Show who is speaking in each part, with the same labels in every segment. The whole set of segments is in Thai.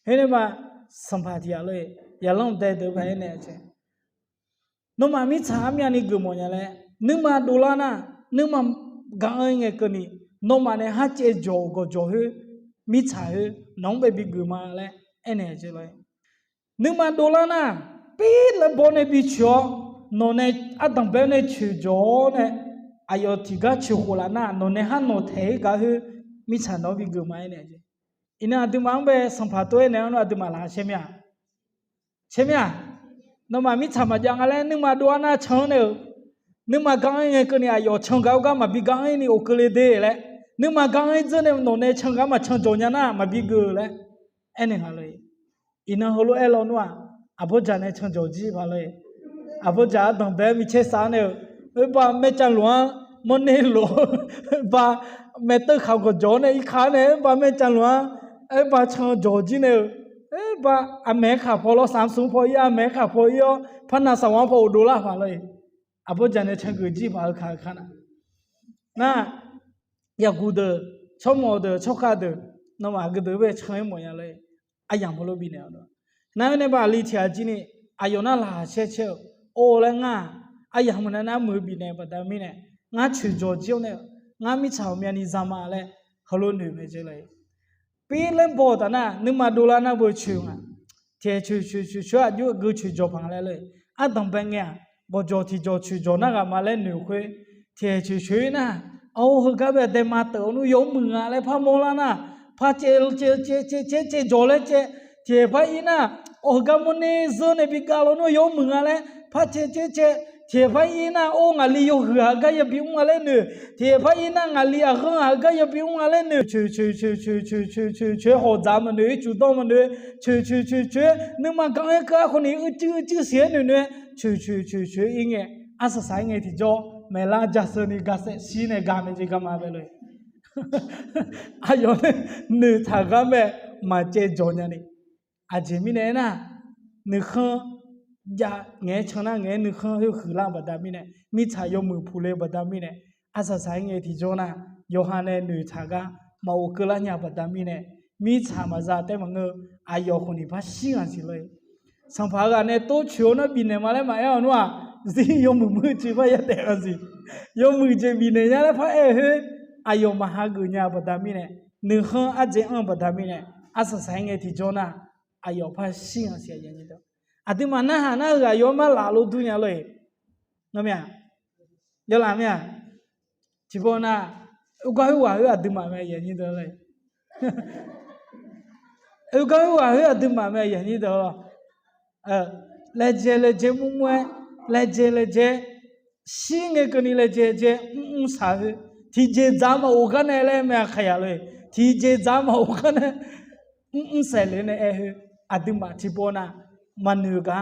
Speaker 1: เห็นไหมสัมภาษณ์อะไรอย่าลองแต่เดินไปเนี่ยเช่นมามิชามีอันนี้กูมองยังไงนึกมาดูแลนะนึกมากังเองกันนี่นมาเนี่ยฮัจเจโจก็โจเหมิชาเหน้องเบบี้กูมาเลยเนี่ยเช่เลยนึกมาดูแลนะปีละบนเนี่ยบิชัวนนเนี่ยอัดดังเบนเนี่ยชิโจเนี่ยอายอติกาชิโคลานะนนเนี่ยฮันโนเทก็เหมิชาน้องเบบี้กูมาเนี่ยเช่อินาดิมังเบสัมภาษณ์ตัวเนี่ยนะดิมาลาเช่ไหมใช่ไหมนมามิชามาจังอะไรนึกมาดูนะช่างเนี่ยนึกมากังเองกันเนี่ยอยู่ช่างเขาก็มาบิกังเองนี่โอเคเลยเด้แหละนึกมากังเองจะเนี่ยนนเนี่ยช่างก็มาช่างโจญนะมาบิกูแหละเอ็นฮะเลยอินาฮัลโหลเอลอนว่าอาบุจาเนี่ยช่างโจจีพาเลยอาบุจาต้องแบบมิเชสานเนี่ยบ้าไม่จังหลวงมันเนี่ยหลวงบ้าไม่ตื่นเขาก็โจเนี่ยอีขาเนี่ยบ้าไม่จังหลวงบ้าช่างโจจีเนี่ยบ้าอเมริกาพอเรา30พออเมริกาพอยพันนาสวรรค์พอดูละพาเลยอาบุจาเนี่ยช่างกูจีพาข้าข้านะนะอยากกูเดอชอบมอเดอชอบข้าเดอน้องมากูเดอเว้ยช่างมวยเลยอายังพอเราบินเนี่ยนะนั่นเนี่ยบ้าลิที่อาจีนี่อายุน่าลาเชี่ยวโอ้แล้วง่าอายังมันน่ามือบินเนี่ยปัตตานีเนี่ยง่าชื่อจอร์จิโอเนี่ยง่ามิชาวเมียนิซามาเลยฮัลโหลหนึ่งไม่ใช่เลยปีเล่นบอลนะนึกมาดูแลนะบ่ชิวอ่ะเที่ยวชิวอายุกูชิวจบพังเลยอ่ะต้องเป็นไงบ่จอที่จอชิวจอนะก็มาเล่นหนึ่งคุยเที่ยวชิวนะเอาหัวกับเด็กมาเตอนุยอมมึงอะไรพามอลานะพาเจจอเลยเที่ยวไปนะโอ้กับมันเนี่ยโซนบิกาลนุยอมมึงอะไรพาเจเที่ยวไปนะโอ้งาลีโยหัวก็ยังบิวอะไรเนี่ยเที่ยวไปนะงาลีอ่ะหัวก็ยังบิวอะไรเนี่ยชิวหัวจามมันเนี่ยจุดตรงมันเนี่ยชิวนึกมากังเอกาคนนี้จื้อเสียเนี่ยชิวอิงเงอาศัยสายเงที่จ่อเมล่าจัสนี่กาเสซีเนี่ยกาเมจิกามาไปเลยอายุเนี่ยถ้าก็ไม่มาเจจอนนี่อาจจะมีเนี่ยนะนึกยาเงี้ยชนะเงี้ยนึกเขาคือลาบัดดามิเนี่ยมิชายมือพูเลบัดดามิเนี่ยอาศัยสายเงี้ยที่โจนะโยฮานเนี่ยนึกถ้าก็มาอุกลาญาบัดดามิเนี่ยมิชามาซาแต่มังเงอายคนนี้พัชชิงันสิเลยสัมภาระเนี่ยโตชิวนะบินเนี่ยมาเลยมาเอ้านัวสิยมือจีบยาเตะกันสิยมือจีบินเนี่ยแล้วพระเฮ้อายมหากุญญาบัดดามิเนี่ยนึกเขาอาเจอันบัดดามิเนี่ยอาศัยสายเงี้ยที่โจนะอายพัชชิงันสิอย่างนี้เด้ออาทิตย์มันน่าหน้าก็ยอมมาลาลุดุนยาเลยน้ำเนี่ยยอมละเนี่ยที่พ่อน่ะอุกาหัวอาทิตย์มันไม่ยันยี่เด้อเลยอุกาหัวอาทิตย์มันไม่ยันยี่เด้อเลเจมุ้งเว้เลเจสิ่งเกนี่เลเจสาวที่เจจามาอุกาเนี่ยเลยไม่ขยายเลยที่เจจามาอุกาเนี่ยเสร็จเลยเนี่ยอาทิตย์มันที่พ่อน่ะมันนึกว่า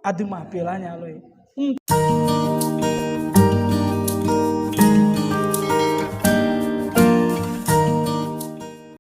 Speaker 1: อาทิตย์มาเปล่าเนี่ยเลย